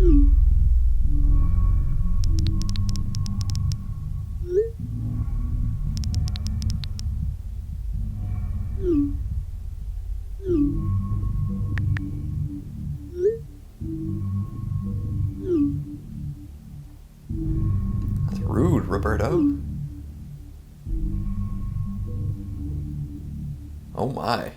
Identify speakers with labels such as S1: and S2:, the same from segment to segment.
S1: That's rude, Roberto. Oh my.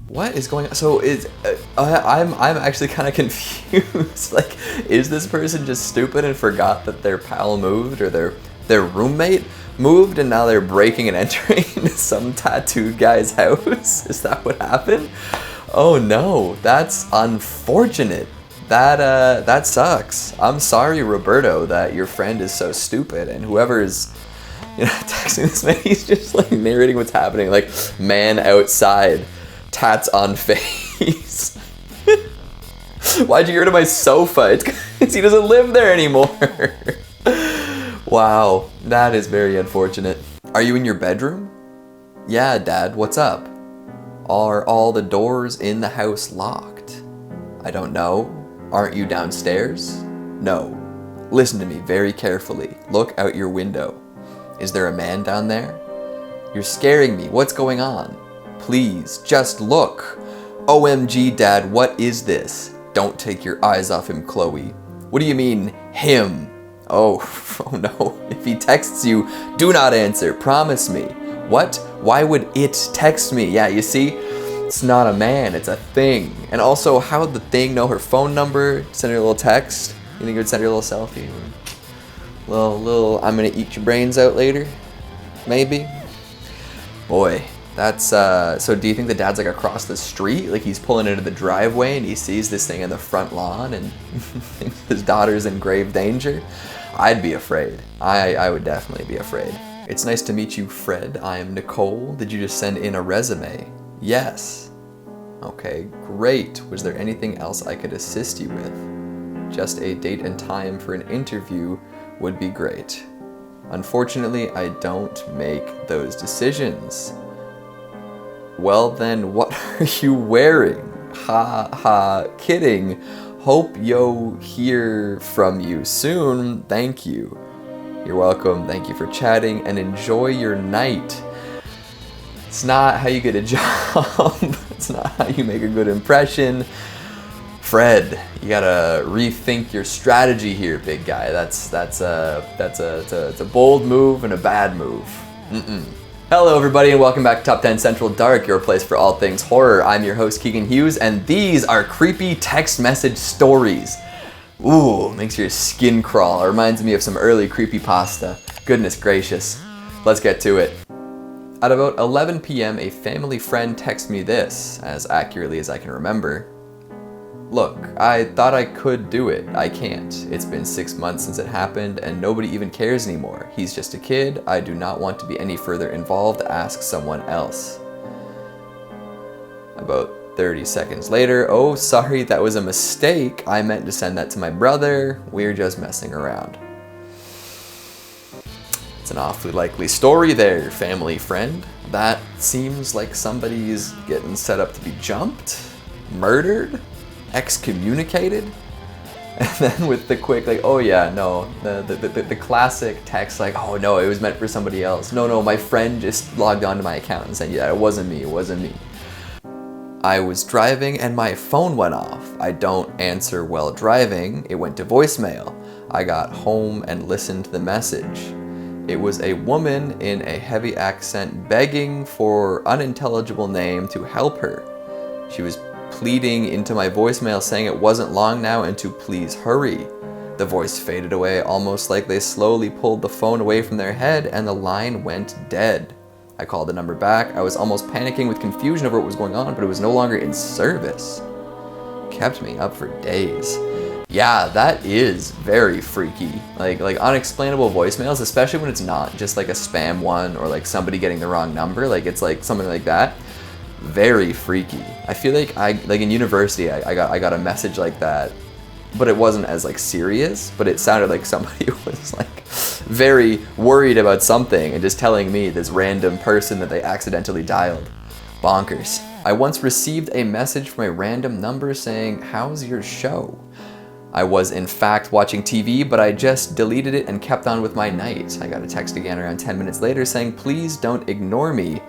S1: What is going on? So I'm actually kind of confused. Like, is this person just stupid and forgot that their pal moved, or their roommate moved, and now they're breaking and entering into some tattooed guy's house? Is that what happened? Oh no, that's unfortunate. That sucks. I'm sorry, Roberto, that your friend is so stupid, and whoever is, texting this man, he's just like narrating what's happening. Like, man outside, tats on face. Why'd you get rid of my sofa? It's because he doesn't live there anymore. Wow, that is very unfortunate. Are you in your bedroom? Yeah, Dad, what's up? Are all the doors in the house locked? I don't know. Aren't you downstairs? No. Listen to me very carefully. Look out your window. Is there a man down there? You're scaring me. What's going on? Please, just look. OMG, Dad, what is this? Don't take your eyes off him, Chloe. What do you mean, him? Oh no. If he texts you, do not answer. Promise me. What? Why would it text me? Yeah, you see? It's not a man, it's a thing. And also, how would the thing know her phone number? Send her a little text? You think it would send her a little selfie? Little, I'm gonna eat your brains out later? Maybe? Boy, that's, so do you think the dad's like across the street? Like he's pulling into the driveway and he sees this thing in the front lawn and thinks his daughter's in grave danger? I'd be afraid. I would definitely be afraid. It's nice to meet you, Fred. I am Nicole. Did you just send in a resume? Yes. Okay, great. Was there anything else I could assist you with? Just a date and time for an interview would be great. Unfortunately, I don't make those decisions. Well then, what are you wearing? Ha ha, kidding. Hope yo hear from you soon. Thank you. You're welcome. Thank you for chatting and enjoy your night. It's not how you get a job. It's not how you make a good impression. Fred, you gotta rethink your strategy here, big guy. That's a bold move and a bad move. Hello everybody and welcome back to Top 10 Central Dark, your place for all things horror. I'm your host Keegan Hughes and these are creepy text message stories. Ooh, makes your skin crawl. It reminds me of some early creepypasta. Goodness gracious. Let's get to it. At about 11 p.m. a family friend texted me this, as accurately as I can remember. Look, I thought I could do it. I can't. It's been 6 months since it happened and nobody even cares anymore. He's just a kid. I do not want to be any further involved. Ask someone else. About 30 seconds later, oh sorry, that was a mistake. I meant to send that to my brother. We're just messing around. It's an awfully likely story there, family friend. That seems like somebody's getting set up to be jumped, murdered, excommunicated, and then with the quick like, oh yeah, no, the classic text like, oh no, it was meant for somebody else. No, my friend just logged onto my account and said, yeah, it wasn't me. I was driving and my phone went off. I don't answer while driving. It went to voicemail. I got home and listened to the message. It was a woman in a heavy accent begging for unintelligible name to help her. She was pleading into my voicemail saying it wasn't long now and to please hurry. The voice faded away almost like they slowly pulled the phone away from their head and the line went dead. I called the number back. I was almost panicking with confusion over what was going on, but it was no longer in service. Kept me up for days. Yeah, that is very freaky. Like unexplainable voicemails, especially when it's not just like a spam one or like somebody getting the wrong number. Like it's like something like that. Very freaky. I feel like in university I got a message like that but it wasn't as like serious, but it sounded like somebody was like very worried about something and just telling me this random person that they accidentally dialed. Bonkers. I once received a message from a random number saying, "How's your show?" I was in fact watching TV, but I just deleted it and kept on with my night. I got a text again around 10 minutes later saying, "Please don't ignore me.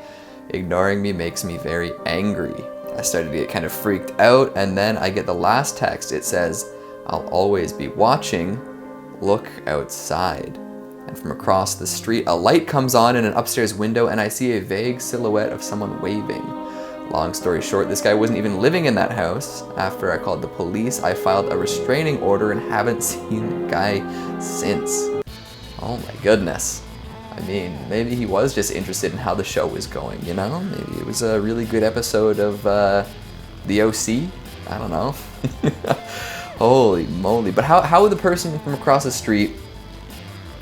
S1: Ignoring me makes me very angry." I started to get kind of freaked out, and then I get the last text. It says, "I'll always be watching. Look outside." And from across the street, a light comes on in an upstairs window, and I see a vague silhouette of someone waving. Long story short, this guy wasn't even living in that house. After I called the police, I filed a restraining order and haven't seen the guy since. Oh my goodness. I mean, maybe he was just interested in how the show was going, you know? Maybe it was a really good episode of The OC? I don't know. Holy moly. But how would the person from across the street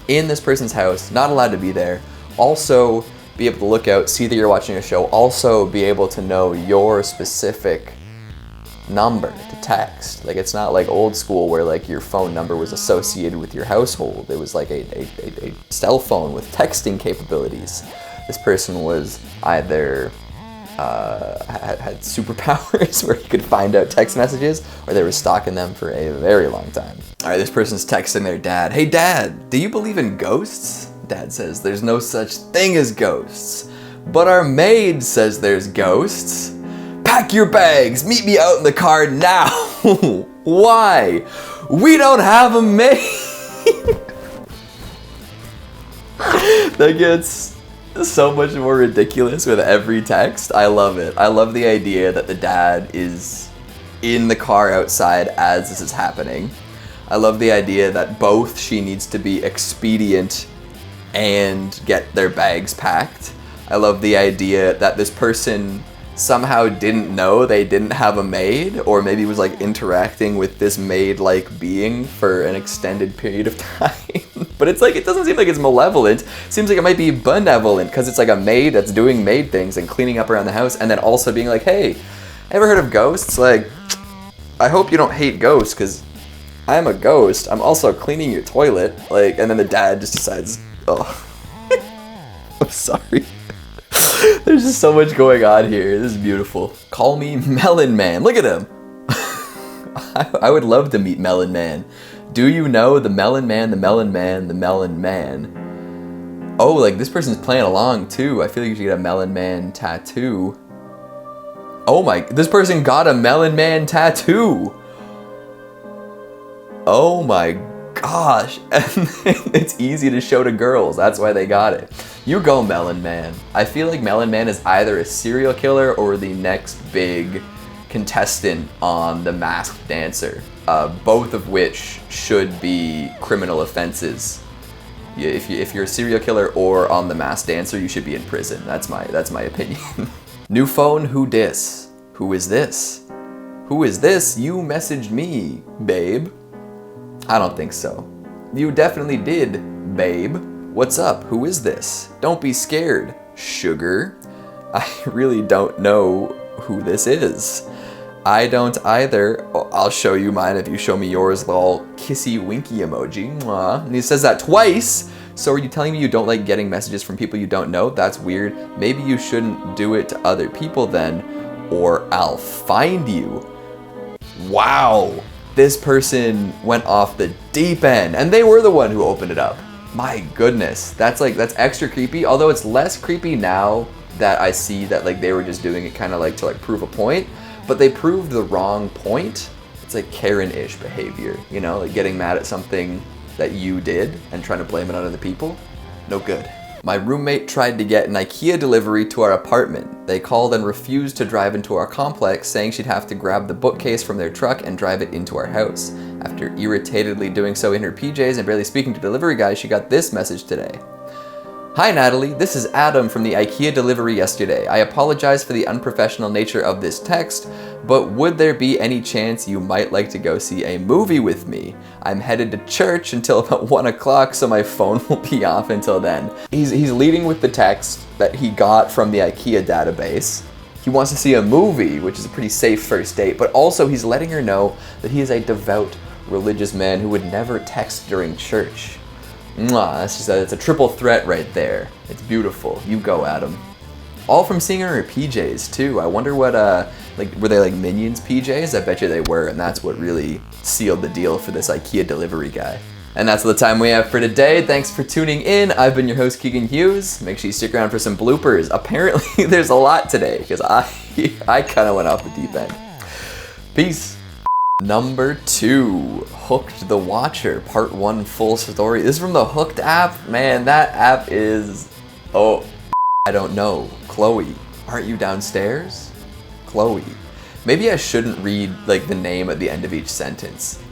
S1: in this person's house, not allowed to be there, also be able to look out, see that you're watching a show, also be able to know your specific number to text? Like, it's not like old school where like your phone number was associated with your household. It was like a cell phone with texting capabilities. This person was either had superpowers where he could find out text messages, or they were stalking them for a very long time. All right, this person's texting their dad. "Hey dad, do you believe in ghosts?" Dad says, "There's no such thing as ghosts. But our maid says there's ghosts. Pack your bags, meet me out in the car now." "Why? We don't have a maid." That gets so much more ridiculous with every text. I love it. I love the idea that the dad is in the car outside as this is happening. I love the idea that both she needs to be expedient and get their bags packed. I love the idea that this person somehow didn't know they didn't have a maid, or maybe was like interacting with this maid-like being for an extended period of time. But it's like, it doesn't seem like it's malevolent. It seems like it might be benevolent, because it's like a maid that's doing maid things and cleaning up around the house, and then also being like, "Hey, ever heard of ghosts? Like, I hope you don't hate ghosts, because I'm a ghost. I'm also cleaning your toilet." Like, and then the dad just decides, "Oh, I'm sorry." There's just so much going on here. This is beautiful. Call me Melon Man. Look at him. I would love to meet Melon Man. Do you know the Melon Man, the Melon Man, the Melon Man? Oh, like this person's playing along too. I feel like you should get a Melon Man tattoo. Oh my, this person got a Melon Man tattoo. Oh my gosh. And it's easy to show to girls. That's why they got it. You go, Melon Man. I feel like Melon Man is either a serial killer or the next big contestant on The Masked Dancer. Both of which should be criminal offenses. If you're a serial killer or on The Masked Dancer, you should be in prison. That's my opinion. New phone, who dis? Who is this? Who is this? You messaged me, babe. I don't think so. You definitely did, babe. What's up? Who is this? Don't be scared, sugar. I really don't know who this is. I don't either. Oh, I'll show you mine if you show me yours, lol. Kissy winky emoji. Mwah. And he says that twice. So are you telling me you don't like getting messages from people you don't know? That's weird. Maybe you shouldn't do it to other people then, or I'll find you. Wow. This person went off the deep end, and they were the one who opened it up. My goodness, that's extra creepy. Although it's less creepy now that I see that like they were just doing it kind of like to like prove a point, but they proved the wrong point. It's like Karen-ish behavior, you know, like getting mad at something that you did and trying to blame it on other people. No good. My roommate tried to get an IKEA delivery to our apartment. They called and refused to drive into our complex, saying she'd have to grab the bookcase from their truck and drive it into our house. After irritatedly doing so in her PJs and barely speaking to delivery guys, she got this message today. Hi Natalie, this is Adam from the IKEA delivery yesterday. I apologize for the unprofessional nature of this text, but would there be any chance you might like to go see a movie with me? I'm headed to church until about 1 o'clock, so my phone will be off until then. He's leading with the text that he got from the IKEA database. He wants to see a movie, which is a pretty safe first date, but also he's letting her know that he is a devout religious man who would never text during church. Mwah, it's a triple threat right there. It's beautiful. You go, Adam. All from seeing her in her PJs too. I wonder what were they like Minions PJs? I bet you they were, and that's what really sealed the deal for this IKEA delivery guy. And that's all the time we have for today. Thanks for tuning in. I've been your host, Keegan Hughes. Make sure you stick around for some bloopers. Apparently there's a lot today because I kind of went off the deep end. Peace. Number 2, Hooked the Watcher, Part 1 full story. This is from the Hooked app. Man, that app is, I don't know. Chloe, aren't you downstairs? Chloe. Maybe I shouldn't read like the name at the end of each sentence.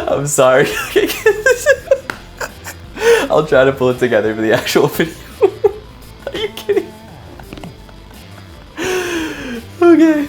S1: I'm sorry. I'll try to pull it together for the actual video. Are you kidding? Okay.